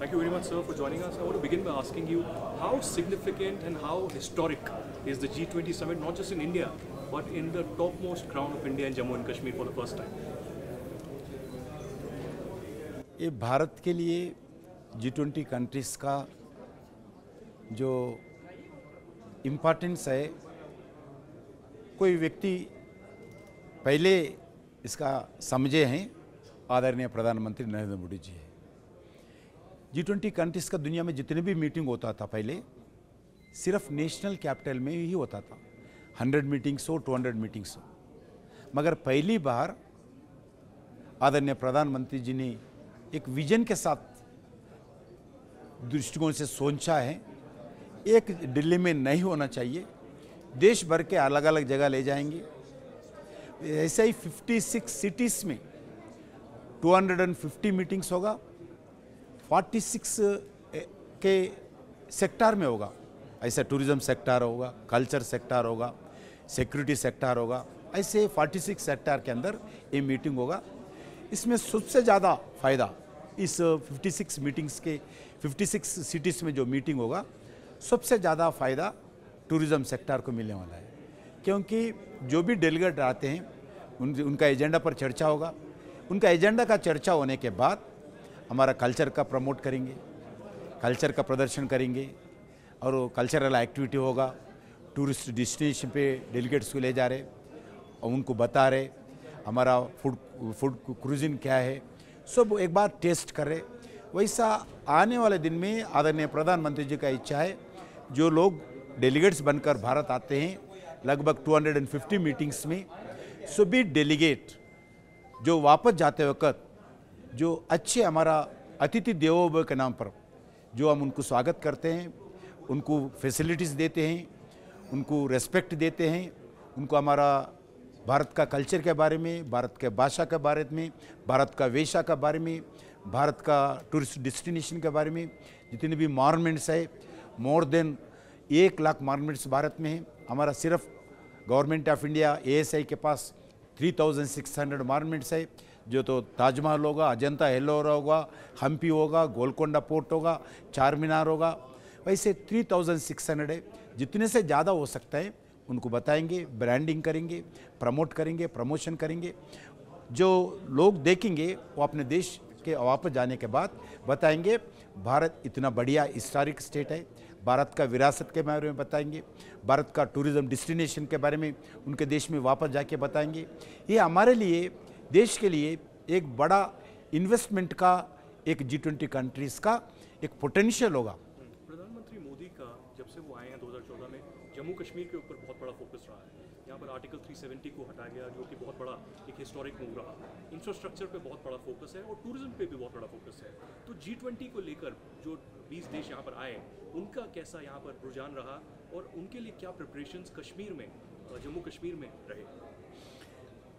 Thank you very much, sir, for joining us. I want to begin by asking you how significant and how historic is the G20 summit, not just in India, but in the topmost crown of India and Jammu and Kashmir for the first time? ये भारत के लिए G20 countries का जो importance है, कोई व्यक्ति पहले इसका समझे हैं, आदरणीय प्रधानमंत्री नरेंद्र मोदी जी है। G20 कंट्रीज़ का दुनिया में जितने भी मीटिंग होता था पहले सिर्फ नेशनल कैपिटल में ही होता था, 100 मीटिंग्स हो, 200 मीटिंग्स हो। मगर पहली बार आदरणीय प्रधानमंत्री जी ने एक विजन के साथ दृष्टिकोण से सोचा है, एक दिल्ली में नहीं होना चाहिए, देश भर के अलग अलग जगह ले जाएंगे। ऐसे ही 56 सिटीज़ में 250 मीटिंग्स होगा, 46 के सेक्टर में होगा। ऐसे टूरिज्म सेक्टर होगा, कल्चर सेक्टर होगा, सिक्योरिटी सेक्टर होगा, ऐसे 46 सेक्टर के अंदर ये मीटिंग होगा। इसमें सबसे ज़्यादा फ़ायदा इस 56 मीटिंग्स के 56 सिटीज़ में जो मीटिंग होगा, सबसे ज़्यादा फ़ायदा टूरिज़म सेक्टर को मिलने वाला है, क्योंकि जो भी डेलीगेट आते हैं उनका एजेंडा पर चर्चा होगा। उनका एजेंडा का चर्चा होने के बाद हमारा कल्चर का प्रमोट करेंगे, कल्चर का प्रदर्शन करेंगे और कल्चरल एक्टिविटी होगा। टूरिस्ट डेस्टिनेशन पे डेलीगेट्स को ले जा रहे और उनको बता रहे हमारा फूड क्रूजिंग क्या है, सब एक बार टेस्ट कर रहे। वैसा आने वाले दिन में आदरणीय प्रधानमंत्री जी का इच्छा है, जो लोग डेलीगेट्स बनकर भारत आते हैं लगभग 250 मीटिंग्स में, सभी डेलीगेट जो वापस जाते वक्त जो अच्छे हमारा अतिथि देवो भव के नाम पर जो हम उनको स्वागत करते हैं, उनको फैसिलिटीज़ देते हैं, उनको रेस्पेक्ट देते हैं, उनको हमारा भारत का कल्चर के बारे में, भारत के भाषा के बारे में, भारत का वेशा के बारे में, भारत का टूरिस्ट डेस्टिनेशन के बारे में, जितने भी मॉन्यूमेंट्स है, more than 1 lakh monuments Bharat में है। हमारा सिर्फ गवर्नमेंट ऑफ इंडिया ASI के पास 3600 मॉन्यूमेंट्स है, जो तो ताजमहल होगा, अजंता एलोरा होगा, हम्पी होगा, गोलकोंडा पोर्ट होगा, चार मीनार होगा। वैसे 3600 है। जितने से ज़्यादा हो सकता है उनको बताएंगे, ब्रांडिंग करेंगे, प्रमोट करेंगे, प्रमोशन करेंगे। जो लोग देखेंगे वो अपने देश के वापस जाने के बाद बताएंगे भारत इतना बढ़िया हिस्टोरिक स्टेट है, भारत का विरासत के बारे में बताएंगे, भारत का टूरिज़्म डेस्टिनेशन के बारे में उनके देश में वापस जाके बताएंगे। ये हमारे लिए, देश के लिए एक बड़ा इन्वेस्टमेंट का एक G20 कंट्रीज़ का एक पोटेंशियल होगा। प्रधानमंत्री मोदी का जब से वो आए हैं 2014 में, जम्मू कश्मीर के ऊपर बहुत बड़ा फोकस रहा है। यहाँ पर आर्टिकल 370 को हटाया गया, जो कि बहुत बड़ा एक हिस्टोरिक मूव रहा। इंफ्रास्ट्रक्चर पे बहुत बड़ा फोकस है और टूरिज्म पे भी बहुत बड़ा फोकस है। तो G20 को लेकर जो 20 देश यहाँ पर आए, उनका कैसा यहाँ पर रुझान रहा और उनके लिए क्या प्रिपरेशंस कश्मीर में, जम्मू कश्मीर में रहे?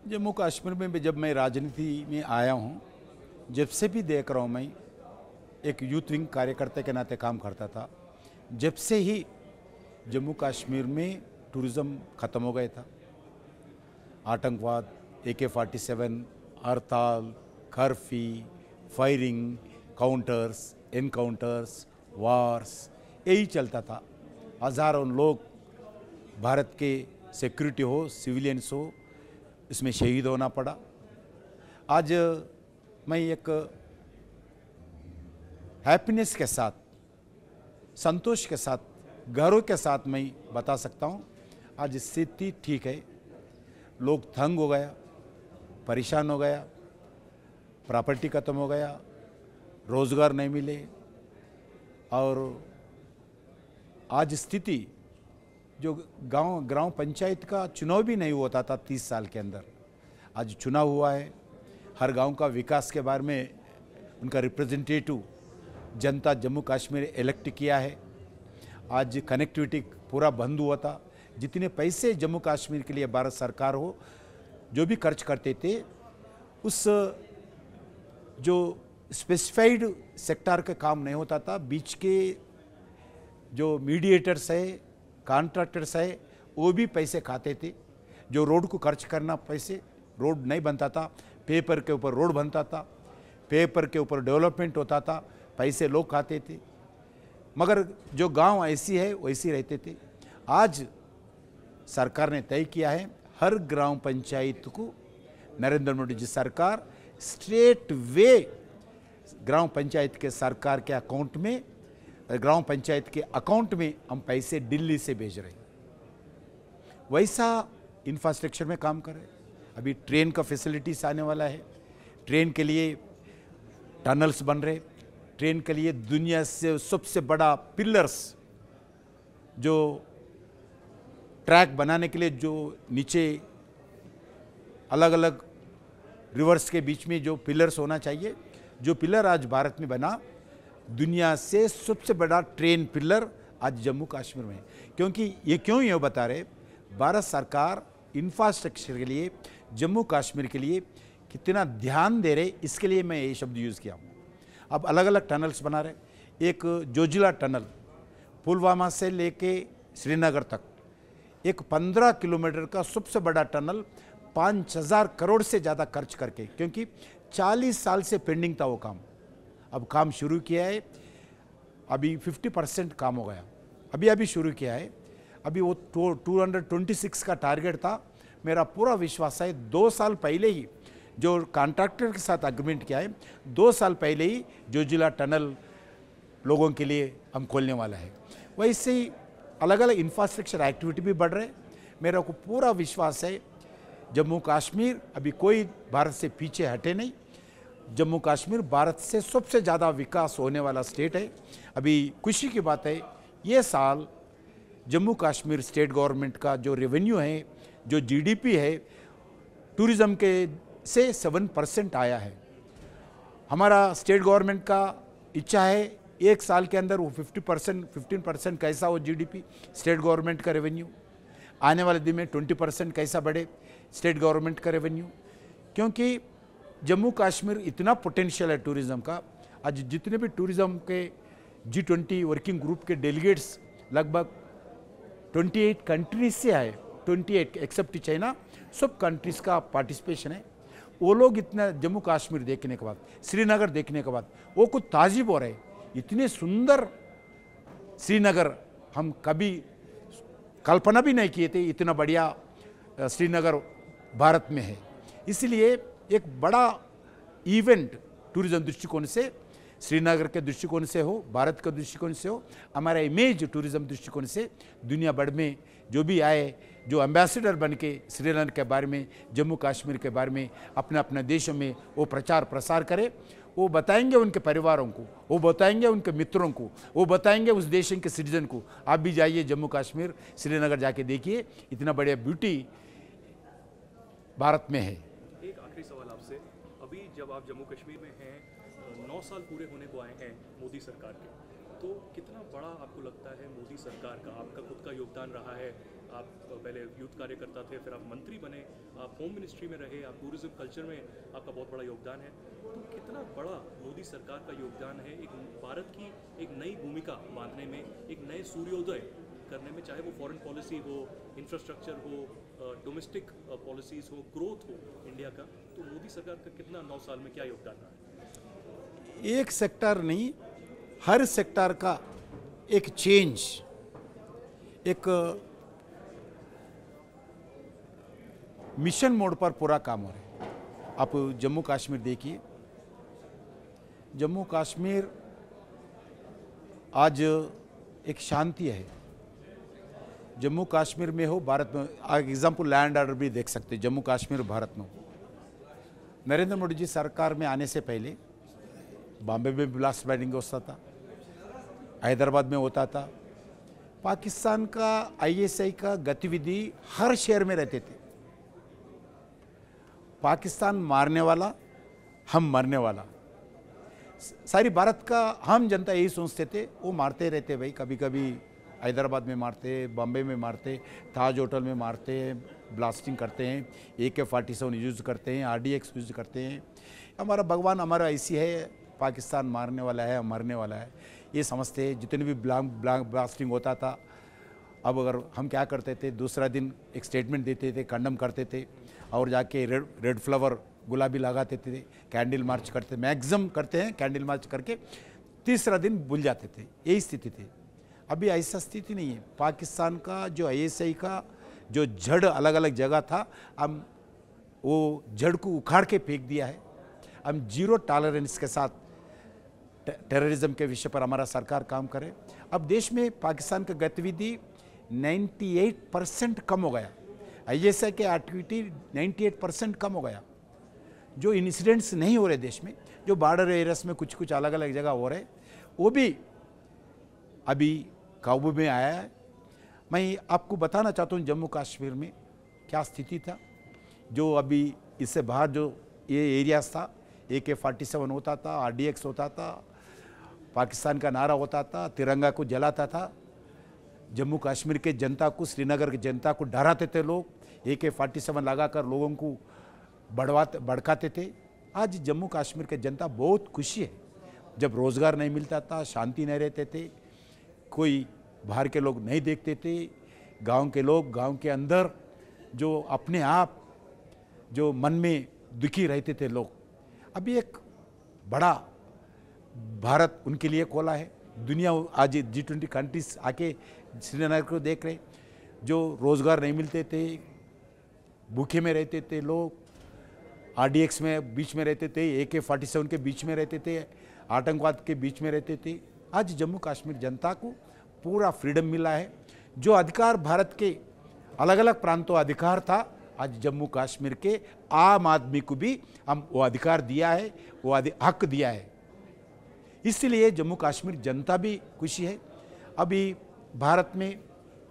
जम्मू कश्मीर में भी जब मैं राजनीति में आया हूँ, जब से भी देख रहा हूँ, मैं एक यूथ विंग कार्यकर्ता के नाते काम करता था। जब से ही जम्मू कश्मीर में टूरिज़्म ख़त्म हो गया था, आतंकवाद, AK-47, हड़ताल, curfew, firing, counters, encounters, wars, यही चलता था। हज़ारों लोग भारत के सिक्योरिटी हो, सिविलियंस हो, इसमें शहीद होना पड़ा। आज मैं एक हैप्पीनेस के साथ, संतोष के साथ, गर्व के साथ मैं बता सकता हूँ, आज स्थिति ठीक है। लोग तंग हो गया, परेशान हो गया, प्रॉपर्टी ख़त्म हो गया, रोज़गार नहीं मिले, और आज स्थिति जो ग्राम पंचायत का चुनाव भी नहीं होता था 30 साल के अंदर, आज चुनाव हुआ है। हर गांव का विकास के बारे में उनका रिप्रेजेंटेटिव जनता जम्मू कश्मीर इलेक्ट किया है। आज कनेक्टिविटी पूरा बंद हुआ था। जितने पैसे जम्मू कश्मीर के लिए भारत सरकार हो जो भी खर्च करते थे, उस जो स्पेसिफाइड सेक्टर का काम नहीं होता था, बीच के जो मीडिएटर्स है, कॉन्ट्रैक्टर्स है, वो भी पैसे खाते थे। जो रोड को खर्च करना पैसे, रोड नहीं बनता था, पेपर के ऊपर रोड बनता था, पेपर के ऊपर डेवलपमेंट होता था, पैसे लोग खाते थे, मगर जो गांव ऐसी है वैसी रहते थे। आज सरकार ने तय किया है हर ग्राम पंचायत को नरेंद्र मोदी जी सरकार स्ट्रेट वे ग्राम पंचायत के सरकार के अकाउंट में, ग्राम पंचायत के अकाउंट में हम पैसे दिल्ली से भेज रहे हैं। वैसा इंफ्रास्ट्रक्चर में काम कर रहे हैं। अभी ट्रेन का फैसिलिटीज आने वाला है, ट्रेन के लिए टनल्स बन रहे, ट्रेन के लिए दुनिया से सबसे बड़ा पिलर्स, जो ट्रैक बनाने के लिए जो नीचे अलग अलग रिवर्स के बीच में जो पिलर्स होना चाहिए, जो पिलर आज भारत में बना, दुनिया से सबसे बड़ा ट्रेन पिलर आज जम्मू कश्मीर में है। क्योंकि ये क्यों ये बता रहे, भारत सरकार इंफ्रास्ट्रक्चर के लिए जम्मू कश्मीर के लिए कितना ध्यान दे रहे, इसके लिए मैं ये शब्द यूज़ किया हूँ। अब अलग अलग टनल्स बना रहे, एक जोजिला टनल पुलवामा से लेके श्रीनगर तक, एक 15 किलोमीटर का सबसे बड़ा टनल 5000 करोड़ से ज़्यादा खर्च करके, क्योंकि 40 साल से पेंडिंग था वो काम, अब काम शुरू किया है। अभी 50% काम हो गया, अभी शुरू किया है। अभी वो 226 का टारगेट था। मेरा पूरा विश्वास है 2 साल पहले ही जो कॉन्ट्रैक्टर के साथ एग्रीमेंट किया है, 2 साल पहले ही जोजिला टनल लोगों के लिए हम खोलने वाला है। वैसे ही अलग अलग इंफ्रास्ट्रक्चर एक्टिविटी भी बढ़ रहे। मेरा को पूरा विश्वास है जम्मू कश्मीर अभी कोई भारत से पीछे हटे नहीं। जम्मू कश्मीर भारत से सबसे ज़्यादा विकास होने वाला स्टेट है। अभी खुशी की बात है, ये साल जम्मू कश्मीर स्टेट गवर्नमेंट का जो रेवेन्यू है, जो जीडीपी है, टूरिज़्म के से 7% आया है। हमारा स्टेट गवर्नमेंट का इच्छा है एक साल के अंदर वो 15% कैसा हो जीडीपी स्टेट गवर्नमेंट का रेवेन्यू, आने वाले दिन में 20% कैसा बढ़े स्टेट गवर्नमेंट का रेवेन्यू। क्योंकि जम्मू कश्मीर इतना पोटेंशियल है टूरिज़्म का। आज जितने भी टूरिज़्म के G20 वर्किंग ग्रुप के डेलीगेट्स लगभग 28 कंट्रीज से आए, 28 एक्सेप्ट चाइना, सब कंट्रीज़ का पार्टिसिपेशन है। वो लोग इतना जम्मू कश्मीर देखने के बाद, श्रीनगर देखने के बाद वो कुछ ताजीब हो रहे, इतने सुंदर श्रीनगर हम कभी कल्पना भी नहीं किए थे, इतना बढ़िया श्रीनगर भारत में है। इसलिए एक बड़ा इवेंट टूरिज्म दृष्टिकोण से, श्रीनगर के दृष्टिकोण से हो, भारत के दृष्टिकोण से हो, हमारा इमेज टूरिज्म दृष्टिकोण से दुनिया भर में जो भी आए, जो एम्बेसडर बन के श्रीनगर के बारे में, जम्मू कश्मीर के बारे में अपने अपने देशों में वो प्रचार प्रसार करे, वो बताएंगे उनके परिवारों को, वो बताएंगे उनके मित्रों को, वो बताएंगे उस देश के सिटीजन को। आप भी जाइए जम्मू कश्मीर, श्रीनगर जाके देखिए, इतना बढ़िया ब्यूटी भारत में है। एक आखिरी सवाल आपसे, अभी जब आप जम्मू कश्मीर में हैं, 9 साल पूरे होने को आए हैं मोदी सरकार के, तो कितना बड़ा आपको लगता है मोदी सरकार का, आपका खुद का योगदान रहा है? आप पहले यूथ कार्यकर्ता थे, फिर आप मंत्री बने, आप होम मिनिस्ट्री में रहे, आप टूरिज्म कल्चर में आपका बहुत बड़ा योगदान है। तो कितना बड़ा मोदी सरकार का योगदान है एक भारत की एक नई भूमिका बांधने में, एक नए सूर्योदय करने में, चाहे वो फॉरेन पॉलिसी हो, इंफ्रास्ट्रक्चर हो, डोमेस्टिक पॉलिसीज़ हो, ग्रोथ हो इंडिया का, तो मोदी सरकार का कितना 9 साल में क्या योगदान रहा है? एक सेक्टर नहीं, हर सेक्टर का एक चेंज, एक मिशन मोड पर पूरा काम हो रहा है। आप जम्मू कश्मीर देखिए, जम्मू कश्मीर आज एक शांति है। जम्मू कश्मीर में हो, भारत में, एग्जाम्पल लैंड ऑर्डर भी देख सकते, जम्मू कश्मीर भारत में हो। नरेंद्र मोदी जी सरकार में आने से पहले बॉम्बे में ब्लास्ट बैटिंग होता था, हैदराबाद में होता था। पाकिस्तान का ISI का गतिविधि हर शहर में रहते थे। पाकिस्तान मारने वाला, हम मरने वाला, सारी भारत का हम जनता यही सोचते थे। वो मारते रहते भाई, कभी कभी हैदराबाद में मारते, बॉम्बे में मारते, ताज होटल में मारते, ब्लास्टिंग करते हैं, AK-47 यूज़ करते हैं, RDX यूज़ करते हैं। हमारा भगवान हमारा ऐसी है, पाकिस्तान मारने वाला है, मरने वाला है, ये समझते हैं। जितने भी ब्लास्टिंग होता था, अब अगर हम क्या करते थे, दूसरा दिन एक स्टेटमेंट देते थे, कंडम करते थे, और जाके रेड फ्लावर गुलाबी लगाते थे, कैंडल मार्च करते, मैक्सिमम करते हैं कैंडल मार्च करके तीसरा दिन भूल जाते थे, यही स्थिति थी। अभी ऐसा स्थिति नहीं है। पाकिस्तान का जो ISI का जो जड़ अलग अलग जगह था, हम वो जड़ को उखाड़ के फेंक दिया है। हम जीरो टॉलरेंस के साथ टेररिज्म के विषय पर हमारा सरकार काम करे। अब देश में पाकिस्तान का गतिविधि 98% कम हो गया। ISI के एक्टिविटी 98% कम हो गया। जो इंसिडेंट्स नहीं हो रहे देश में, जो बॉर्डर एरियाज में कुछ कुछ अलग अलग जगह हो रहे, वो भी अभी काबू में आया है। मैं आपको बताना चाहता हूँ जम्मू कश्मीर में क्या स्थिति था। जो अभी इससे बाहर जो ये एरियाज था, AK-47 होता था, RDX होता था, पाकिस्तान का नारा होता था, तिरंगा को जलाता था, जम्मू कश्मीर के जनता को, श्रीनगर की जनता को डराते थे लोग, AK-47 लगाकर लोगों को भड़काते थे। आज जम्मू कश्मीर के जनता बहुत खुशी है। जब रोज़गार नहीं मिलता था, शांति नहीं रहते थे, कोई बाहर के लोग नहीं देखते थे, गांव के लोग गांव के अंदर जो अपने आप जो मन में दुखी रहते थे लोग, अभी एक बड़ा भारत उनके लिए खोला है। दुनिया आज G20 कंट्रीज आके श्रीनगर को देख रहे, जो रोज़गार नहीं मिलते थे, भूखे में रहते थे लोग, RDX में बीच में रहते थे, AK-47 के बीच में रहते थे, आतंकवाद के बीच में रहते थे। आज जम्मू कश्मीर जनता को पूरा फ्रीडम मिला है। जो अधिकार भारत के अलग अलग प्रांतों अधिकार था, आज जम्मू कश्मीर के आम आदमी को भी हम वो अधिकार दिया है, वो हक दिया है। इसलिए जम्मू कश्मीर जनता भी खुशी है। अभी भारत में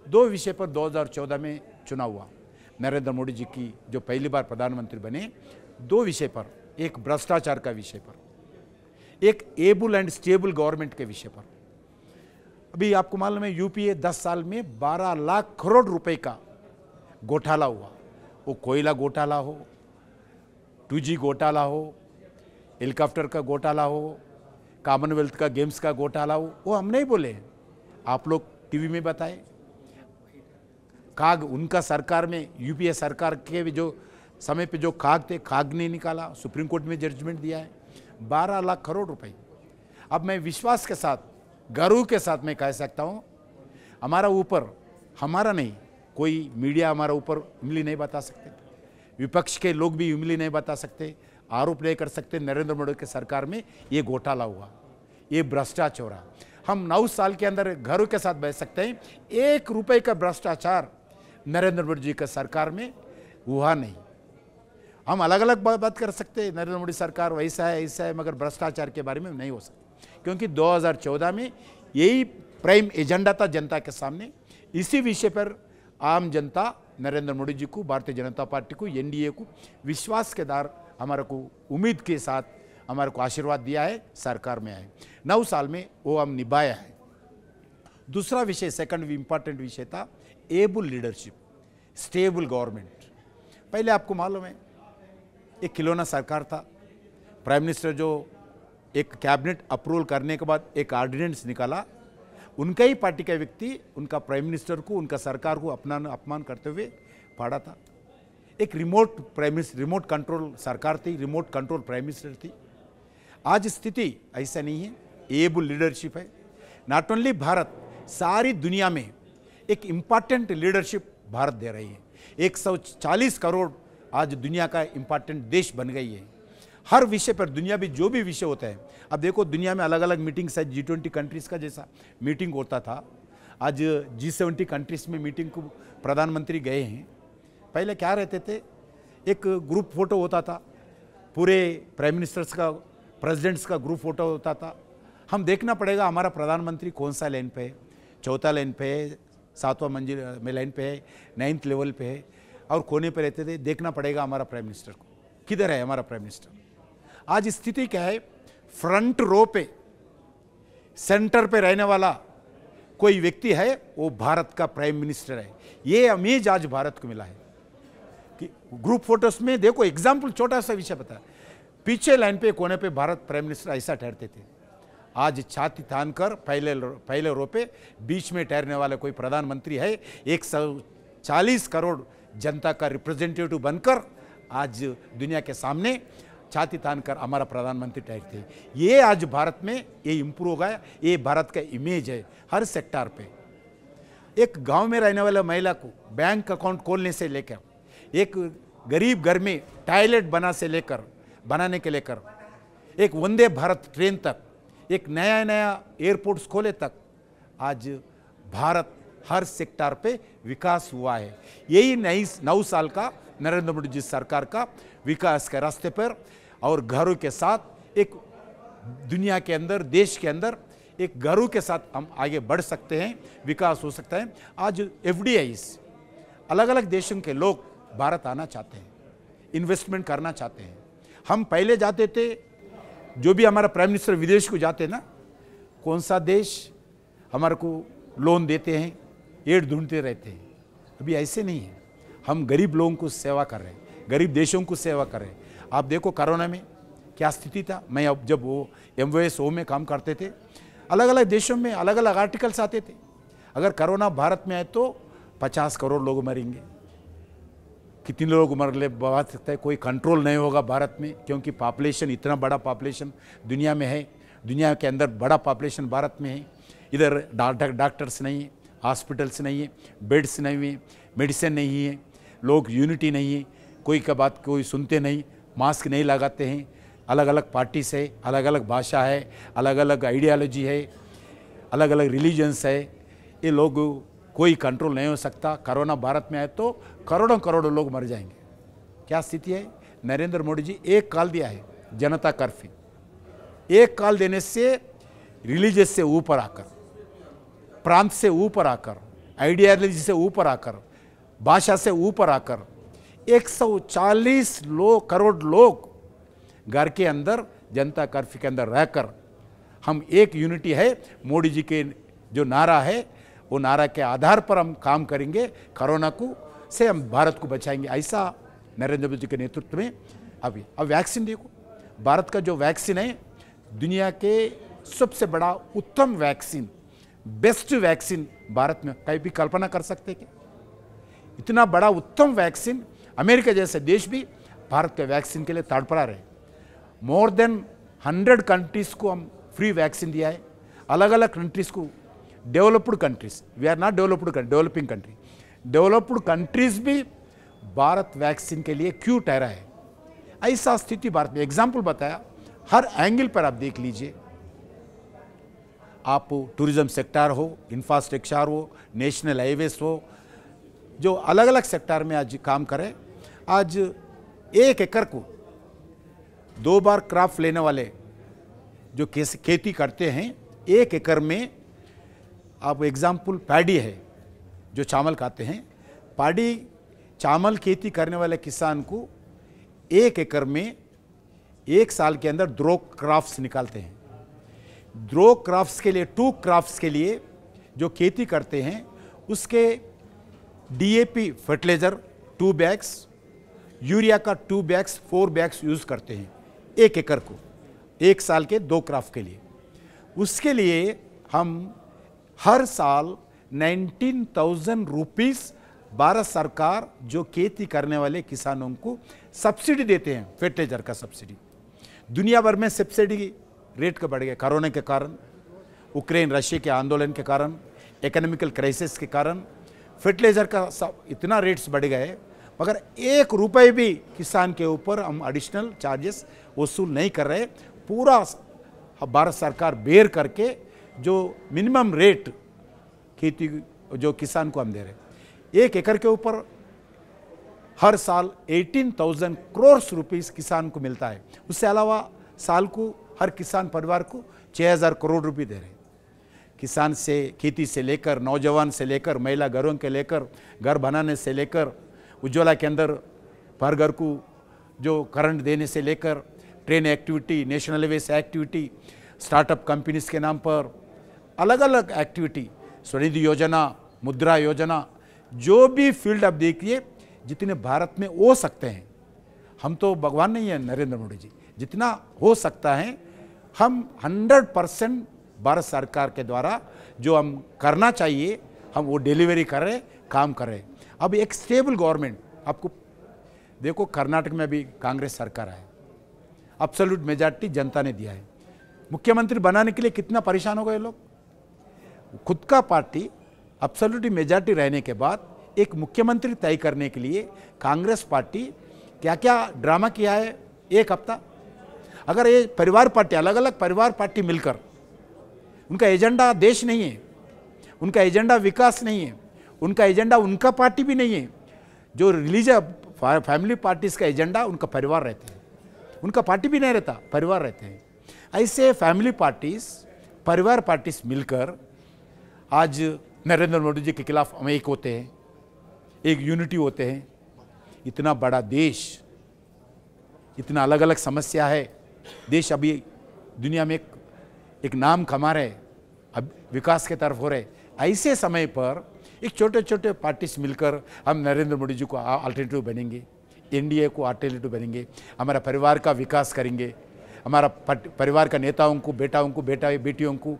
दो विषय पर 2014 में चुनाव हुआ। नरेंद्र मोदी जी की जो पहली बार प्रधानमंत्री बने, दो विषय पर, एक भ्रष्टाचार का विषय पर, एक एबल एंड स्टेबल गवर्नमेंट के विषय पर। अभी आपको मालूम है UPA 10 साल में 12 लाख करोड़ रुपए का घोटाला हुआ। वो कोयला घोटाला हो, 2G घोटाला हो, हेलीकॉप्टर का घोटाला हो, कॉमनवेल्थ का गेम्स का घोटाला हो, वो हम नहीं बोले, आप लोग टीवी में बताए। काग उनका सरकार में, UPA सरकार के जो समय पे जो काग थे, काग ने निकाला, सुप्रीम कोर्ट में जजमेंट दिया है, 12 लाख करोड़ रुपए। अब मैं विश्वास के साथ, गर्व के साथ मैं कह सकता हूँ, हमारा ऊपर, हमारा नहीं, कोई मीडिया हमारा ऊपर उंगली नहीं बता सकते, विपक्ष के लोग भी उंगली नहीं बता सकते, आरोप नहीं कर सकते नरेंद्र मोदी के सरकार में ये घोटाला हुआ, ये भ्रष्टाचार हुआ। हम 9 साल के अंदर गर्व के साथ बह सकते हैं, 1 रुपए का भ्रष्टाचार नरेंद्र मोदी जी के सरकार में हुआ नहीं। हम अलग अलग बात कर सकते हैं, नरेंद्र मोदी सरकार वैसा है ऐसा है, मगर भ्रष्टाचार के बारे में नहीं हो सकता, क्योंकि 2014 में यही प्राइम एजेंडा था जनता के सामने। इसी विषय पर आम जनता नरेंद्र मोदी जी को, भारतीय जनता पार्टी को, NDA को विश्वास के द्वार हमारे को उम्मीद के साथ हमारे को आशीर्वाद दिया है, सरकार में आए 9 साल में वो हम निभाया है। दूसरा विषय, सेकंड इंपॉर्टेंट विषय था एबल लीडरशिप, स्टेबल गवर्नमेंट। पहले आपको मालूम है एक खिलौना सरकार था, प्राइम मिनिस्टर जो एक कैबिनेट अप्रूवल करने के बाद एक ऑर्डिनेंस निकाला, उनका ही पार्टी का व्यक्ति उनका प्राइम मिनिस्टर को, उनका सरकार को अपमान करते हुए फाड़ा था। एक remote prime minister, remote control सरकार थी, रिमोट कंट्रोल प्राइम मिनिस्टर थी। आज स्थिति ऐसा नहीं है, एबल लीडरशिप है। नॉट ओनली भारत, सारी दुनिया में एक इम्पॉर्टेंट लीडरशिप भारत दे रही है। 140 करोड़ आज दुनिया का इम्पॉर्टेंट देश बन गई है। हर विषय पर, दुनिया में जो भी विषय होता है, अब देखो दुनिया में अलग अलग मीटिंग्स है, G20 कंट्रीज का जैसा मीटिंग होता था, आज G70 कंट्रीज में मीटिंग को प्रधानमंत्री गए हैं। पहले क्या रहते थे, एक ग्रुप फोटो होता था, पूरे प्राइम मिनिस्टर्स का, प्रेसिडेंट्स का ग्रुप फोटो होता था। हम देखना पड़ेगा हमारा प्रधानमंत्री कौन सा लाइन पे है, चौथा लाइन पे है, 7वां मंजिल में लाइन पे है, 9th लेवल पे है, और कोने पे रहते थे। देखना पड़ेगा हमारा प्राइम मिनिस्टर को, किधर है हमारा प्राइम मिनिस्टर। आज स्थिति क्या है, फ्रंट रो पे, सेंटर पे रहने वाला कोई व्यक्ति है, वो भारत का प्राइम मिनिस्टर है। ये अमेज आज भारत को मिला है कि ग्रुप फोटोस में देखो, एग्जाम्पल छोटा सा विषय बता, पीछे लाइन पे कोने पे भारत प्राइम मिनिस्टर ऐसा ठहरते थे। आज छाती तान कर पहले रो पे बीच में ठहरने वाला कोई प्रधानमंत्री है, 140 करोड़ जनता का रिप्रेजेंटेटिव बनकर आज दुनिया के सामने छाती तान कर हमारा प्रधानमंत्री ठहरते। ये आज भारत में ये इम्प्रूव हो गया, ये भारत का इमेज है हर सेक्टर पे। एक गांव में रहने वाले महिला को बैंक अकाउंट खोलने से लेकर, एक गरीब घर में टॉयलेट बनाने के लेकर, एक वंदे भारत ट्रेन तक, एक नया एयरपोर्ट्स खोले तक, आज भारत हर सेक्टर पे विकास हुआ है। यही 9 साल का नरेंद्र मोदी जी सरकार का विकास के रास्ते पर और घरों के साथ एक दुनिया के अंदर, देश के अंदर एक घरों के साथ हम आगे बढ़ सकते हैं, विकास हो सकता है। आज FDIs अलग अलग देशों के लोग भारत आना चाहते हैं, इन्वेस्टमेंट करना चाहते हैं। हम पहले जाते थे, जो भी हमारा प्राइम मिनिस्टर विदेश को जाते ना, कौन सा देश हमारे को लोन देते हैं, एड ढूंढते रहते हैं। अभी ऐसे नहीं है, हम गरीब लोगों को सेवा कर रहे हैं, गरीब देशों को सेवा कर रहे हैं। आप देखो कोरोना में क्या स्थिति था। मैं अब जब वो MOSO में काम करते थे, अलग अलग देशों में अलग अलग आर्टिकल्स आते थे, अगर कोरोना भारत में आए तो 50 करोड़ लोग मरेंगे। कितने लोग मर बता सकता है, कोई कंट्रोल नहीं होगा भारत में, क्योंकि पॉपुलेशन, इतना बड़ा पॉपुलेशन दुनिया में है, दुनिया के अंदर बड़ा पॉपुलेशन भारत में है। इधर डॉक्टर्स नहीं है, हॉस्पिटल्स नहीं है, बेड्स नहीं है, मेडिसिन नहीं है, लोग यूनिटी नहीं है, कोई का बात कोई सुनते नहीं, मास्क नहीं लगाते हैं, अलग अलग पार्टीज है, अलग अलग भाषा है, अलग अलग आइडियालॉजी है, अलग अलग रिलीजन्स है। ये लोग कोई कंट्रोल नहीं हो सकता। कोरोना भारत में आए तो करोड़ों करोड़ों लोग मर जाएंगे। क्या स्थिति है? नरेंद्र मोदी जी एक कॉल दिया है, जनता कर्फ्यू। एक कॉल देने से रिलीजियस से ऊपर आकर, प्रांत से ऊपर आकर, आइडियालॉजी से ऊपर आकर, भाषा से ऊपर आकर 140 करोड़ लोग घर के अंदर जनता कर्फ्यू के अंदर रहकर हम एक यूनिटी है। मोदी जी के जो नारा है, वो नारा के आधार पर हम काम करेंगे, कोरोना को से हम भारत को बचाएंगे। ऐसा नरेंद्र मोदी के नेतृत्व में अब वैक्सीन देखो, भारत का जो वैक्सीन है दुनिया के सबसे बड़ा उत्तम वैक्सीन, बेस्ट वैक्सीन भारत में। कहीं भी कल्पना कर सकते क्या? इतना बड़ा उत्तम वैक्सीन, अमेरिका जैसे देश भी भारत के वैक्सीन के लिए तड़पड़ा रहे। मोर देन 100 कंट्रीज को हम फ्री वैक्सीन दिया है, अलग अलग कंट्रीज को, developed countries, we are not developing country, developed countries भी भारत वैक्सीन के लिए क्यों ठहरा है। ऐसा स्थिति भारत में, एग्जाम्पल बताया, हर एंगल पर आप देख लीजिए, आप टूरिज्म सेक्टर हो, इंफ्रास्ट्रक्चर हो, नेशनल हाईवेज हो, जो अलग अलग सेक्टर में आज काम करें। आज 1 एकड़ को 2 बार क्रॉप लेने वाले जो खेती करते हैं, 1 एकड़ में आप एग्जाम्पल पैडी है, जो चावल खाते हैं, पैडी चावल खेती करने वाले किसान को 1 एकड़ में 1 साल के अंदर 2 क्रॉप्स निकालते हैं। 2 क्रॉप्स के लिए, 2 क्रॉप्स के लिए जो खेती करते हैं, उसके DAP फर्टिलाइजर 2 बैग्स, यूरिया का 2 बैग्स, 4 बैग्स यूज करते हैं 1 एकड़ को, 1 साल के 2 क्रॉप के लिए। उसके लिए हम हर साल 19,000 रुपीस भारत सरकार जो खेती करने वाले किसानों को सब्सिडी देते हैं, फर्टिलाइजर का सब्सिडी। दुनिया भर में सब्सिडी रेट का बढ़ गया, कोरोना के कारण, यूक्रेन रशिया के आंदोलन के कारण, इकोनॉमिकल क्राइसिस के कारण फर्टिलाइजर का इतना रेट्स बढ़ गए, मगर 1 रुपए भी किसान के ऊपर हम एडिशनल चार्जेस वसूल नहीं कर रहे। पूरा भारत सरकार बेयर करके जो मिनिमम रेट खेती जो किसान को हम दे रहे, 1 एकड़ के ऊपर हर साल 18,000 करोड़ रुपीस किसान को मिलता है। उससे अलावा साल को हर किसान परिवार को 6,000 करोड़ रुपए दे रहे। किसान से, खेती से लेकर, नौजवान से लेकर, महिला घरों के लेकर, घर बनाने से लेकर, उज्ज्वला के अंदर हर घर को जो करंट देने से लेकर, train activity, national highways activity, startup companies के नाम पर अलग अलग एक्टिविटी, स्वनिधि योजना, मुद्रा योजना, जो भी फील्ड आप देखिए, जितने भारत में हो सकते हैं, हम तो भगवान नहीं है नरेंद्र मोदी जी, जितना हो सकता है हम 100% भारत सरकार के द्वारा जो हम करना चाहिए हम वो डिलीवरी कर रहे, काम कर रहे। अब एक स्टेबल गवर्नमेंट, आपको देखो कर्नाटक में भी कांग्रेस सरकार है, एब्सोल्यूट मेजॉरिटी जनता ने दिया है। मुख्यमंत्री बनाने के लिए कितना परेशान हो गए लोग। खुद का पार्टी एब्सोल्यूट मेजॉरिटी रहने के बाद एक मुख्यमंत्री तय करने के लिए कांग्रेस पार्टी क्या क्या ड्रामा किया है एक हफ्ता। अगर ये परिवार पार्टी, अलग अलग परिवार पार्टी मिलकर, उनका एजेंडा देश नहीं है, उनका एजेंडा विकास नहीं है, उनका एजेंडा उनका पार्टी भी नहीं है। जो रिलीजियस फैमिली पार्टीज का एजेंडा उनका परिवार रहते हैं, उनका पार्टी भी नहीं रहता, परिवार रहते हैं। ऐसे फैमिली पार्टीज, परिवार पार्टीज मिलकर आज नरेंद्र मोदी जी के खिलाफ हम एक होते हैं, एक यूनिटी होते हैं। इतना बड़ा देश, इतना अलग अलग समस्या है, देश अभी दुनिया में एक नाम कमा रहे, अब विकास के तरफ हो रहे। ऐसे समय पर एक छोटे छोटे पार्टीज मिलकर हम नरेंद्र मोदी जी को अल्टरनेटिव बनेंगे, एनडीए को अल्टरनेटिव बनेंगे, हमारा परिवार का विकास करेंगे, हमारा परिवार का नेताओं को, बेटियों को,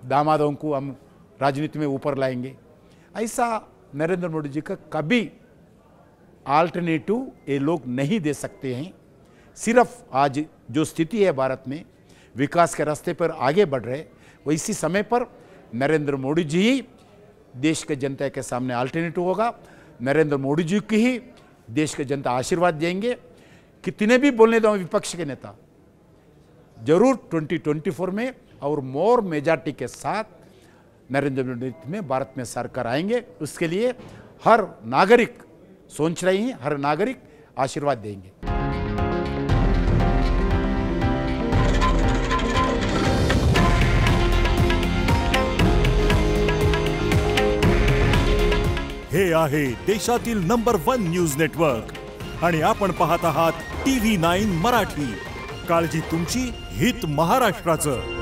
दामादों को हम राजनीति में ऊपर लाएंगे। ऐसा नरेंद्र मोदी जी का कभी अल्टरनेटिव ये लोग नहीं दे सकते हैं। सिर्फ आज जो स्थिति है भारत में, विकास के रास्ते पर आगे बढ़ रहे, वैसी समय पर नरेंद्र मोदी जी ही देश के जनता के सामने अल्टरनेटिव होगा। नरेंद्र मोदी जी की ही देश के जनता आशीर्वाद देंगे। कितने भी बोलने दो विपक्ष के नेता, जरूर 2024 में और मोर मेजॉरिटी के साथ नरेंद्र मोदी में भारत में सरकार आएंगे। उसके लिए हर नागरिक सोच रहे हैं, हर नागरिक आशीर्वाद देंगे। हे आहे देशातील नंबर 1 न्यूज नेटवर्क आणि आपण पाहत आहात TV9 मराठी। काळजी तुमची, हित महाराष्ट्राचं।